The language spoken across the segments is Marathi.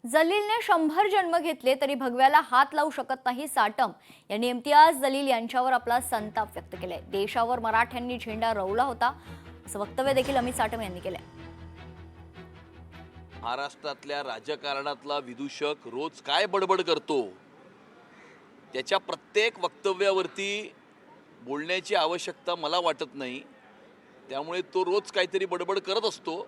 जलीलने 100 जन्म घेतले तरी भगव्याला हात लावू शकत नाही साटम यांनी इम्तियाज जलील यांच्यावर आपला संताप व्यक्त केलाय। देशावर मराठ्यांनी झेंडा रोवला होता असं वक्तव्य देखील अमित साटम यांनी केलंय। महाराष्ट्रातल्या राजकारणातला विदूषक रोज काय बडबड करतो, त्याच्या प्रत्येक वक्तव्यावरती बोलण्याची आवश्यकता मला वाटत नाही। त्यामुळे तो रोज काहीतरी बडबड करत असतो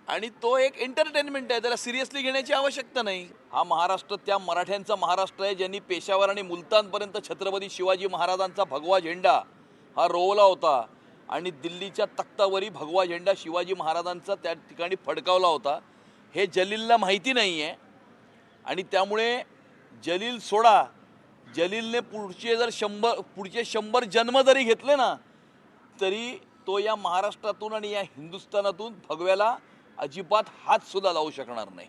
आणि तो एक एंटरटेनमेंट आहे, त्याला सिरियसली घेण्याची आवश्यकता नाही। हा महाराष्ट्र त्या मराठ्यांचा महाराष्ट्र आहे ज्यांनी पेशावर आणि मुलतानपर्यंत छत्रपती शिवाजी महाराजांचा भगवा झेंडा हा रोवला होता आणि दिल्लीच्या तख्तावरी भगवा झेंडा शिवाजी महाराजांचा त्या ठिकाणी फडकावला होता। हे जलीलला माहिती नाही आहे आणि त्यामुळे जलील सोडा, जलीलने पुढचे 100 जन्म जरी घेतले ना तरी तो या महाराष्ट्रातून आणि या हिंदुस्थानातून भगव्याला अजिबात हात सुद्धा लावू शकणार नाही।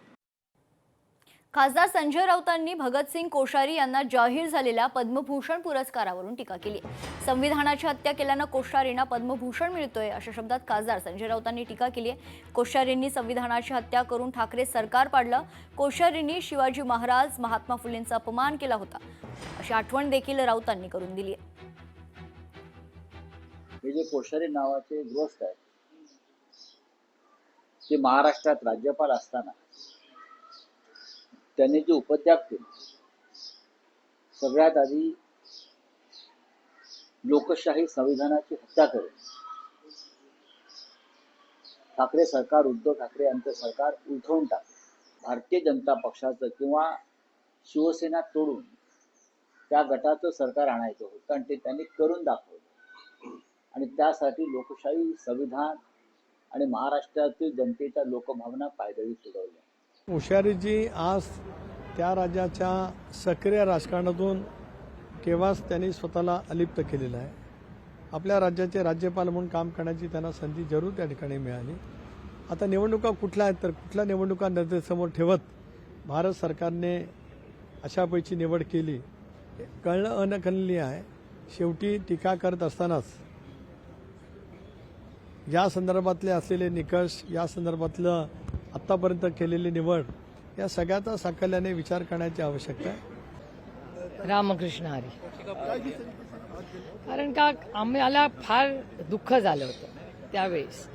खासदार संजय राऊतांनी भगतसिंग कोश्यारी यांना जाहीर झालेल्या पद्मभूषण पुरस्कारावरून टीका केली। संविधानाची हत्या केल्यानं कोश्यारींना पद्मभूषण मिळतोय अशा शब्दात खासदार संजय राऊतांनी टीका केली आहे। कोश्यारींनी संविधानाची हत्या करून ठाकरे सरकार पाडलं। कोश्यारींनी शिवाजी महाराज, महात्मा फुलेंचा अपमान केला होता अशी आठवण देखील राऊतांनी करून दिली आहे। हे जे कोश्यारी नावाचे गृहस्थ आहेत ते महाराष्ट्रात राज्यपाल असताना त्यांनी जे उपत्याग केले, सगळ्यात आधी लोकशाही संविधानाची हत्या करून ठाकरे सरकार, उद्धव ठाकरे यांचं सरकार उलथवून टाकलं। भारतीय जनता पक्षाचं किंवा शिवसेना तोडून त्या गटाचं सरकार आणायचं होतं आणि ते त्यांनी करून दाखवलं आणि त्यासाठी लोकशाही, संविधान आणि महाराष्ट्रातील जनतेच्या लोकभावना पायदळी तुडवल्या। कोश्यारीजी आज त्या राज्याच्या सक्रिय राजकारणातून केव्हाच त्यांनी स्वतःला अलिप्त केलेलं आहे। आपल्या राज्याचे राज्यपाल म्हणून काम करण्याची त्यांना संधी जरूर त्या ठिकाणी मिळाली। आता निवडणुका कुठल्या आहेत तर कुठल्या निवडणुका नजरेसमोर ठेवत भारत सरकारने अशापैकी निवड केली कळणं अनकलनीय आहे। शेवटी टीका करत असतानाच या संदर्भातले असलेले निकष, या संदर्भातलं आत्तापर्यंत केलेली निवड या सगळ्याचा साकल्याने विचार करण्याची आवश्यकता आहे। रामकृष्ण हरी। कारण का आम्हाला फार दुःख झालं होतं त्यावेळेस,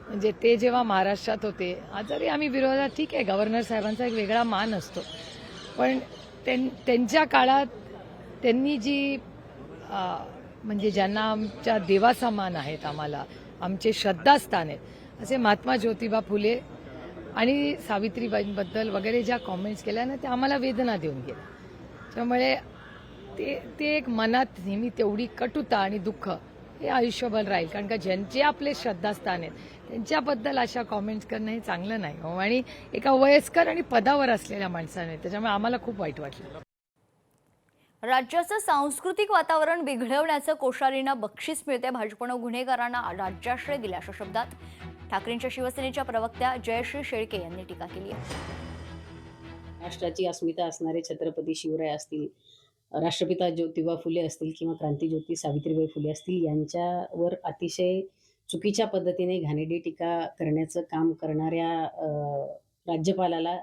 म्हणजे ते जेव्हा महाराष्ट्रात होते। आज जरी आम्ही विरोधात, ठीक आहे, गव्हर्नर साहेबांचा एक वेगळा मान असतो, पण त्यांच्या काळात त्यांनी जी म्हणजे ज्यांना आमच्या देवाचा मान आहेत, आम्हाला आमचे श्रद्धास्थान आहेत असे महात्मा ज्योतिबा फुले आणि सावित्रीबाईंबद्दल वगैरे ज्या कॉमेंट्स केल्या ना, त्या आम्हाला वेदना देऊन गेल्या। त्यामुळे ते एक मनात नेहमी तेवढी कटुता आणि दुःख हे आयुष्यभर राहील। कारण का ज्यांचे आपले श्रद्धास्थान आहेत त्यांच्याबद्दल अशा कॉमेंट्स करणं हे चांगलं नाही हो, आणि एका वयस्कर आणि पदावर असलेल्या माणसाने, त्याच्यामुळे आम्हाला खूप वाईट वाटलं। राज्याचं सांस्कृतिक वातावरण बिघडवण्याचं कोश्यारींना बक्षीस मिळते। भाजपनं गुन्हेगारांना राज्याश्रय दिला अशा शब्दात ठाकरेंच्या शिवसेनेच्या प्रवक्त्या जयश्री शेळके यांनी टीका केली आहे। राष्ट्राची अस्मिता असणारे छत्रपती शिवराय असतील, राष्ट्रपिता ज्योतिबा फुले असतील किंवा क्रांतिज्योती सावित्रीबाई फुले असतील, यांच्यावर अतिशय चुकीच्या पद्धतीने घाणेरडी टीका करण्याचं काम करणाऱ्या राज्यपालाला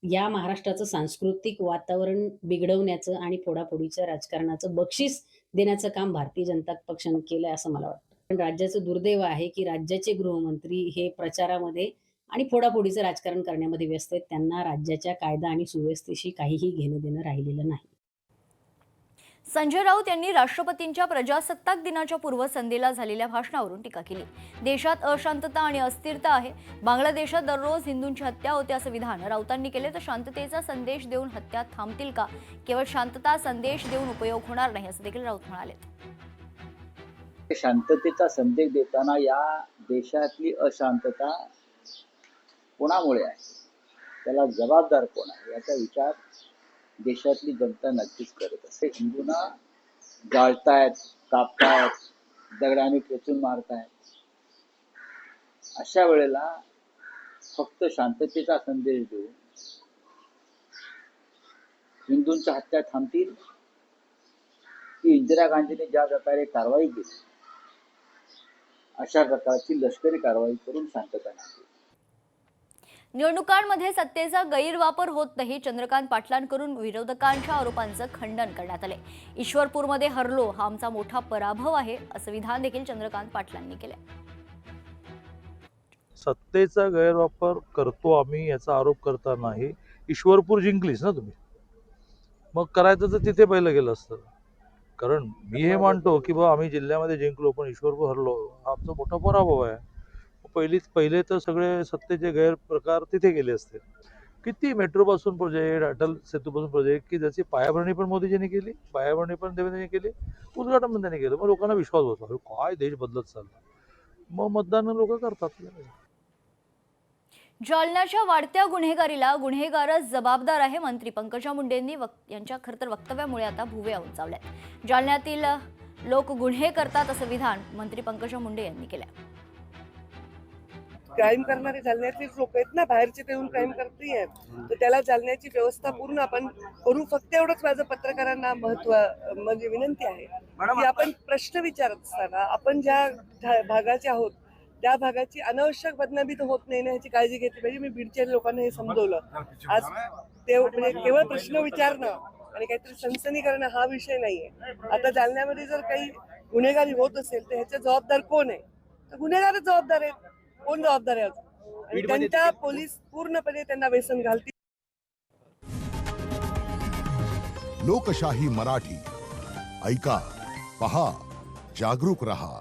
या महाराष्ट्राचं सांस्कृतिक वातावरण बिघडवण्याचं आणि फोडाफोडीच्या राजकारणाचं बक्षीस देण्याचं काम भारतीय जनता पक्षाने केलंय असं मला वाटतं। पण राज्याचं दुर्दैव आहे की राज्याचे गृहमंत्री हे प्रचारामध्ये आणि फोडाफोडीचं राजकारण करण्यामध्ये व्यस्त आहेत। त्यांना राज्याच्या कायदा आणि सुव्यवस्थेशी काहीही घेणं देणं राहिलेलं नाही। संजय राऊत यांनी राष्ट्रपतींच्या प्रजासत्ताक दिनाच्या पूर्वसंध्येला झालेल्या भाषणावरून टीका केली। देशात अशांतता आणि अस्थिरता आहे। बांगलादेशात दररोज हिंदूंची हत्या होते असं विधान राऊतांनी केले। तर शांततेचा संदेश देऊन हत्या थांबतील का? केवळ शांतता संदेश देऊन उपयोग होणार नाही असं देखील राऊत म्हणाले। शांततेचा संदेश देताना या देशातली अशांतता कोणामुळे आहे, त्याला जबाबदार कोण आहे याचा विचार देशातली जनता नक्कीच करत असते। हिंदूंना जाळतायत, कापतायत, दगडाने खेचून मारतायत। अशा वेळेला फक्त शांततेचा संदेश देऊन हिंदूंच्या हत्या थांबतील की इंदिरा गांधीने ज्या प्रकारे कारवाई केली अशा प्रकारची लष्करी कारवाई करून शांतता नाही? निवडणुकांमध्ये सत्तेचा गैरवापर होत नाही, चंद्रकांत पाटलांकडून विरोधकांच्या आरोपांचं खंडन करण्यात आले. ईश्वरपूरमध्ये हरलो हा आमचा मोठा पराभव आहे असं विधान देखील चंद्रकांत पाटलांनी केले. सत्तेचा गैरवापर करतो आम्ही याचा आरोप करता नाही. ईश्वरपूर जिंकलीच ना तुम्ही, मग करायचं तर तिथे पहिलं गेलं असतं. कारण मी हे मानतो की बा आम्ही जिल्ह्यामध्ये जिंकलो पण ईश्वरपूर हरलो हा आमचा मोठा पराभव आहे. पहिले तर सगळे सत्तेचे गैरप्रकार तिथे गेले असते. किती मेट्रोपासून प्रोजेक्ट, अटल सेतूपासून प्रोजेक्ट की ज्याची पायाभरणी पण मोदीजींनी केली, पायाभरणी पण देवेंद्रजींनी केली, उद्घाटन पण त्यांनी केलं. मग लोकांना विश्वास होता अरे काय देश बदलत चालला. मग मतदान लोक करतात. जालन्याच्या वाढत्या गुन्हेगारीला गुन्हेगारच जबाबदार आहे. मंत्री पंकजा मुंडेंनी यांच्या खरं तर वक्तव्यामुळे आता भुवया उंचावल्यात. जालन्यातील लोक गुन्हे करतात असं विधान मंत्री पंकजा मुंडे यांनी केलं. क्राईम करणारे जालन्यातलेच लोक आहेत ना, बाहेरचे ते येऊन क्राईम करते आहेत. तर त्याला जालन्याची व्यवस्था पूर्ण आपण करू. फक्त एवढंच माझं पत्रकारांना म्हणजे विनंती आहे की आपण प्रश्न विचारत असताना आपण ज्या भागाचे आहोत त्या भागाची अनावश्यक बदनामी तर होत नाही ना ह्याची काळजी घेतली पाहिजे. मी बीडच्या लोकांना हे समजवलं. आज ते म्हणजे केवळ प्रश्न विचारणं आणि काहीतरी सनसनी करणं हा विषय नाहीये. आता जालन्यामध्ये जर काही गुन्हेगारी होत असेल तर ह्याचे जबाबदार कोण आहे? तर गुन्हेगारच जबाबदार आहेत. कोण जबाबदार आहे? आणि त्यांच्या पोलीस पूर्णपणे त्यांना व्यसन घालतील. लोकशाही मराठी ऐका, पहा, जागरूक रहा.